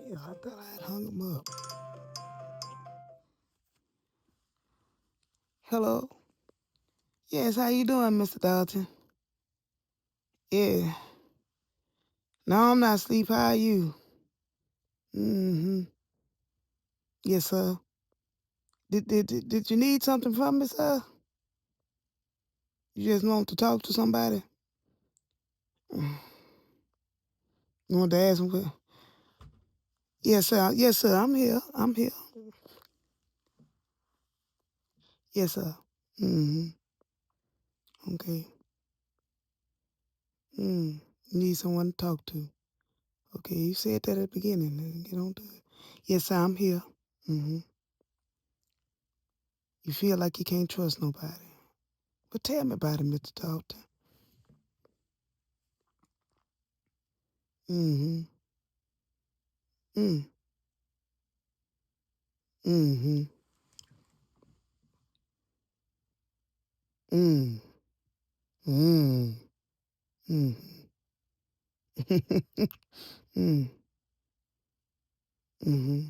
Yeah, I thought I had hung him up. Hello. Yes, how you doing, Mr. Dalton? Yeah. No, I'm not asleep. How are you? Mm-hmm. Yes, sir. Did you need something from me, sir? You just want to talk to somebody? You want to ask him? Yes, sir. Yes, sir. I'm here. I'm here. Yes, sir. Mm-hmm. Okay. Mm. You need someone to talk to. Okay, you said that at the beginning. Get on to it. Yes, sir. I'm here. Mm-hmm. You feel like you can't trust nobody. But tell me about it, Mr. Dalton. Mm-hmm. Mm. Mm-hmm. Mm. Mm. Mm. mm. Mm-hmm.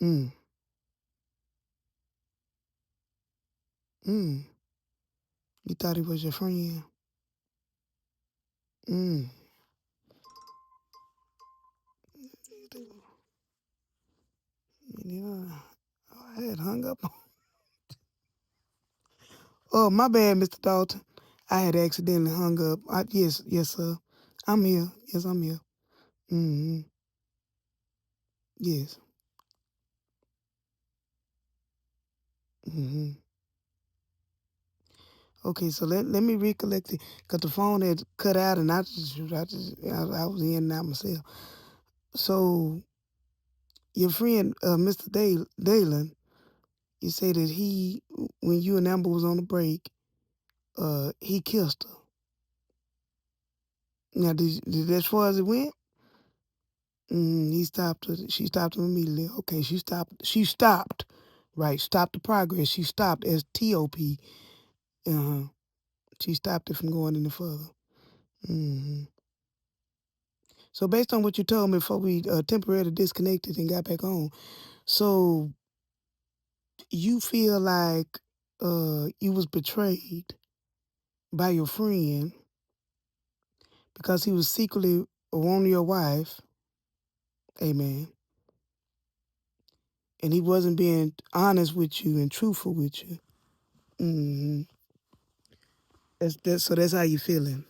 Mm. Mm. You thought he was your friend? Mm. Yeah. I had hung up. Oh, my bad, Mr. Dalton. I had accidentally hung up. Yes, sir. I'm here. Yes, I'm here. Mm-hmm. Yes. Mm-hmm. Okay, so let me recollect it, because the phone had cut out and I was in and out myself. So your friend, Mr. Dalen, you say that when you and Amber was on the break, he kissed her. Now, did as far as it went? He stopped her. She stopped him immediately. Okay, she stopped. She stopped. Right, stopped the progress. She stopped as TOP. Uh-huh. She stopped it from going any further. hmm So based on what you told me before we temporarily disconnected and got back on, so you feel like you was betrayed by your friend because he was secretly wanting your wife, amen, and he wasn't being honest with you and truthful with you. hmm so that's how you feeling.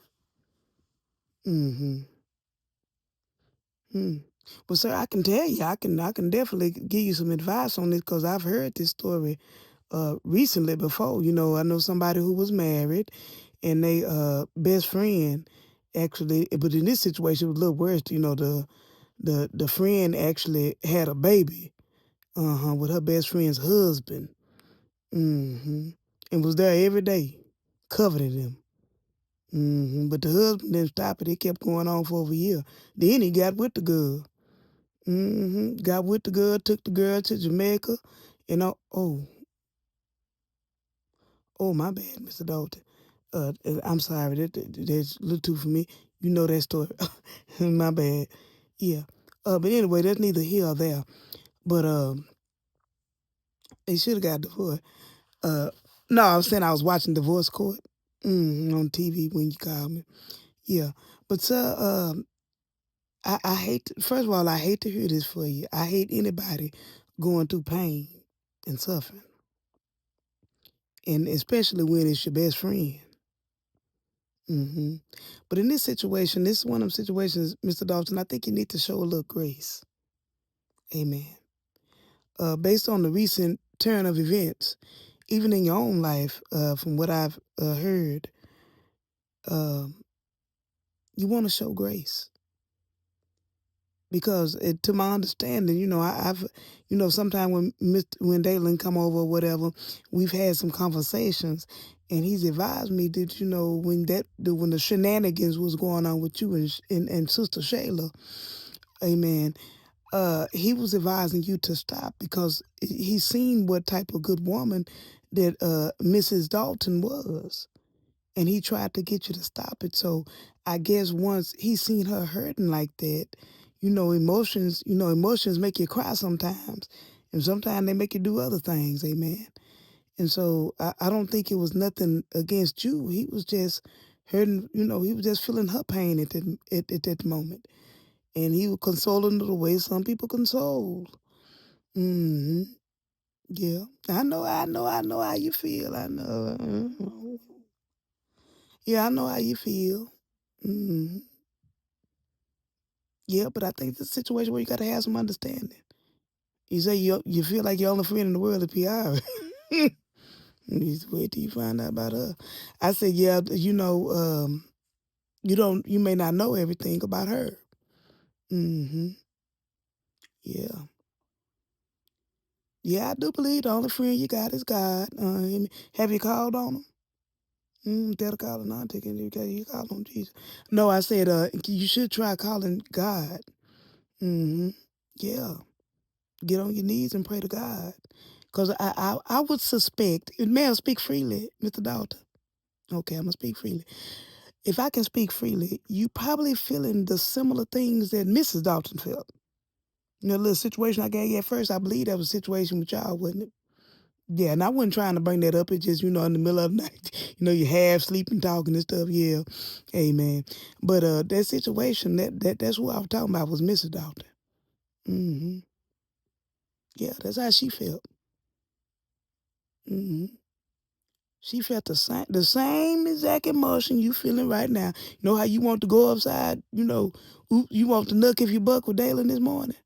Mm-hmm. Hmm. Well, sir, I can tell you, I can definitely give you some advice on this because I've heard this story recently before. I know somebody who was married and they best friend actually, but in this situation it was a little worse. The friend actually had a baby with her best friend's husband. hmm And was there every day, covered him. But the husband didn't stop it. It kept going on for over a year. Then he got with the girl. Got with the girl, took the girl to Jamaica, and my bad, Mr. Dalton. I'm sorry, that's a little too for me. You know that story. My bad. Yeah. But anyway, that's neither here or there. But they should have got divorced. Uh, no, I was saying I was watching Divorce Court on TV when you called me. Yeah. But sir, I hate. First of all, I hate to hear this for you. I hate anybody going through pain and suffering, and especially when it's your best friend. hmm But in this situation, this is one of them situations, Mr. Dalton. I think you need to show a little grace. Amen. Based on the recent turn of events, even in your own life, from what I've heard, um, you want to show grace because, to my understanding, I've, sometimes when Dalen come over or whatever, we've had some conversations, and he's advised me that when the shenanigans was going on with you and Sister Shayla, amen. He was advising you to stop because he's seen what type of good woman that Mrs. Dalton was. and he tried to get you to stop it. So I guess once he seen her hurting like that, emotions make you cry sometimes. And sometimes they make you do other things, amen. And so I don't think it was nothing against you. He was just hurting, he was just feeling her pain at that moment. And he was consoling her the way some people console. Hmm. Yeah. I know how you feel. I know. Yeah, I know how you feel. Hmm. Yeah, but I think it's a situation where you got to have some understanding. You say you feel like your only friend in the world is PR. You just wait till you find out about her. I said, yeah, you may not know everything about her. Hmm. Yeah. Yeah, I do believe the only friend you got is God. Have you called on him? Tell the call and taking you call on Jesus. No, I said, you should try calling God. Hmm. Yeah. Get on your knees and pray to God. Because I would suspect, may I speak freely, Mr. Dalton? Okay, I'm going to speak freely. If I can speak freely, you probably feeling the similar things that Mrs. Dalton felt. The little situation I gave you at first, I believe that was a situation with y'all, wasn't it? Yeah, and I wasn't trying to bring that up. It's just, in the middle of the night, you half sleeping, talking and stuff. Yeah, amen. But that situation, that's what I was talking about was Mrs. Dalton. Hmm. Yeah, that's how she felt. Hmm. She felt the same exact emotion you feeling right now. You know how you want to go upside, you want to nuck if you buck with Dalen this morning?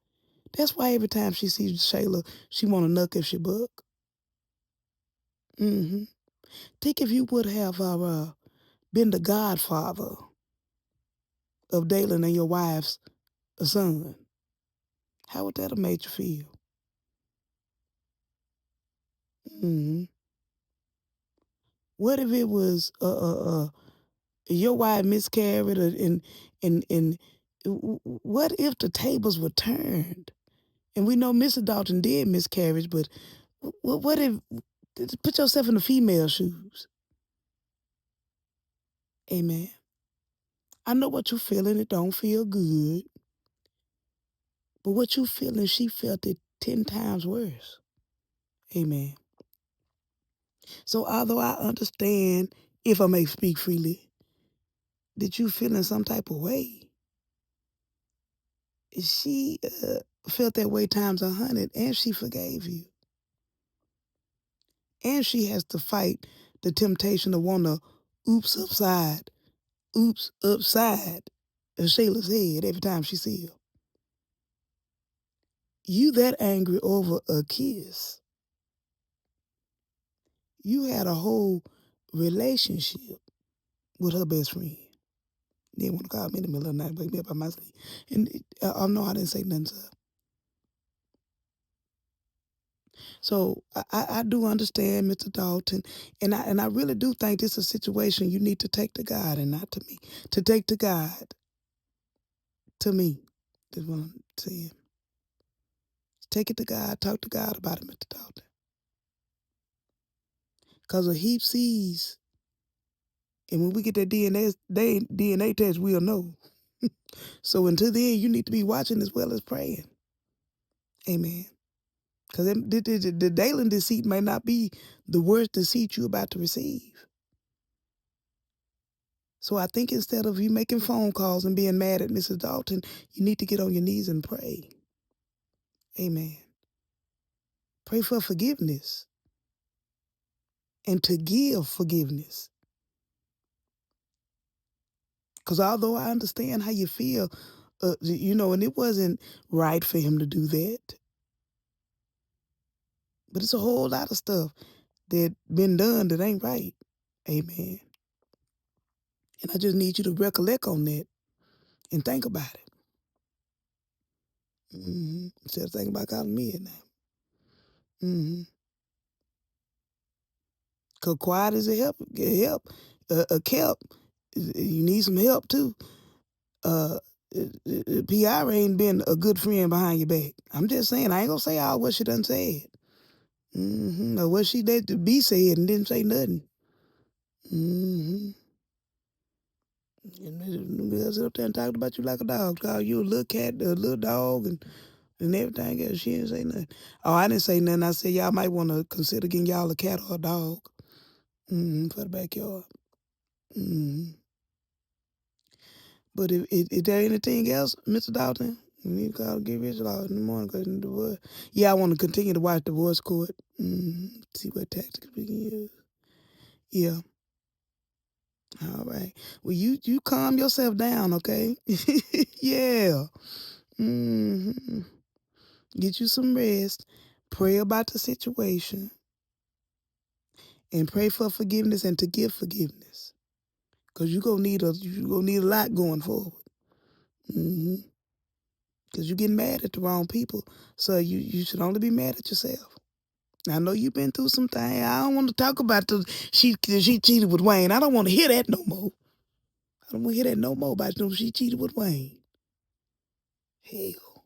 That's why every time she sees Shayla, she want to nuck if she buck. Hmm. Think if you would have been the godfather of Dalen and your wife's son, how would that have made you feel? Hmm. What if it was your wife miscarried, and what if the tables were turned? And we know Mrs. Dalton did miscarriage, but what if, put yourself in the female shoes? Amen. I know what you're feeling. It don't feel good. But what you feeling, she felt it 10 times worse. Amen. So although I understand, if I may speak freely, that you feeling some type of way, she felt that way times 100, and she forgave you. And she has to fight the temptation to want to oops upside Shayla's head every time she see her. You that angry over a kiss. You had a whole relationship with her best friend. Didn't want to call me in the middle of the night, wake me up out my sleep. And no, I didn't say nothing to her. So I do understand, Mr. Dalton, and I really do think this is a situation you need to take to God and not to me. To take to God, to me, is what I'm saying. Take it to God, talk to God about it, Mr. Dalton. Because a heap sees, and when we get that DNA test, we'll know. So until then, you need to be watching as well as praying. Amen. Because the Dalen deceit may not be the worst deceit you're about to receive. So I think instead of you making phone calls and being mad at Mrs. Dalton, you need to get on your knees and pray. Amen. Pray for forgiveness and to give forgiveness. Because although I understand how you feel, and it wasn't right for him to do that. But it's a whole lot of stuff that been done that ain't right. Amen. And I just need you to recollect on that and think about it. Instead of thinking about calling me at night. Because quiet is a help. A help. You need some help too. Uh, PR ain't been a good friend behind your back. I'm just saying, I ain't gonna say all what she done said. Or what she did to be said and didn't say nothing. Mm-hmm. And girls sit up there and talked about you like a dog. Call you a little cat, a little dog, and everything else. She didn't say nothing. Oh, I didn't say nothing. I said y'all might want to consider getting y'all a cat or a dog. For the backyard. But if there anything else, Mr. Dalton, you need to call Get Rich Law in the morning because divorce. Yeah, I want to continue to watch divorce court. See what tactics we can use. Yeah. All right. Well, you calm yourself down, okay? Yeah. hmm Get you some rest. Pray about the situation. And pray for forgiveness and to give forgiveness. Because you're gonna need a lot going forward. Because you're getting mad at the wrong people. So you should only be mad at yourself. I know you've been through some things. I don't want to talk about she cheated with Wayne. I don't want to hear that no more. I don't want to hear that no more about she cheated with Wayne. Hell.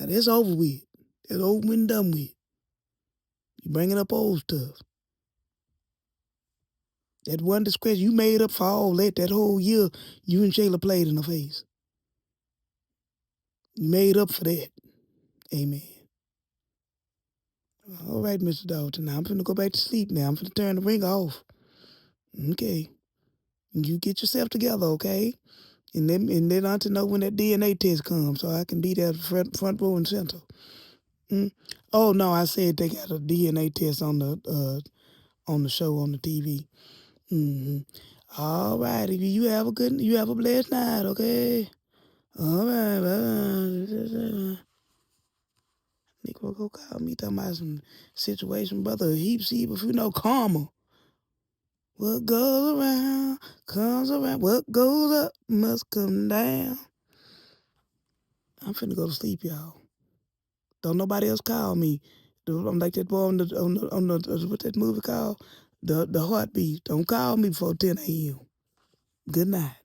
Now that's over with. That's over and done with. You bringing up old stuff. That one discretion, you made up for all that whole year you and Shayla played in the face. You made up for that. Amen. All right, Mr. Dalton. Now I'm finna go back to sleep now. I'm finna turn the ring off. Okay. You get yourself together, okay? And then Aunty know when that DNA test comes so I can be there front row and center. Oh no, I said they got a DNA test on the show on the TV. All right, you have a blessed night, okay? All right, bye. Nigga go call me talking about some situation, brother. Heaps if you know karma. What goes around comes around. What goes up must come down. I'm finna go to sleep, y'all. Don't nobody else call me. I'm like that boy on the what that movie called? The Heartbeat. Don't call me before 10 a.m. Good night.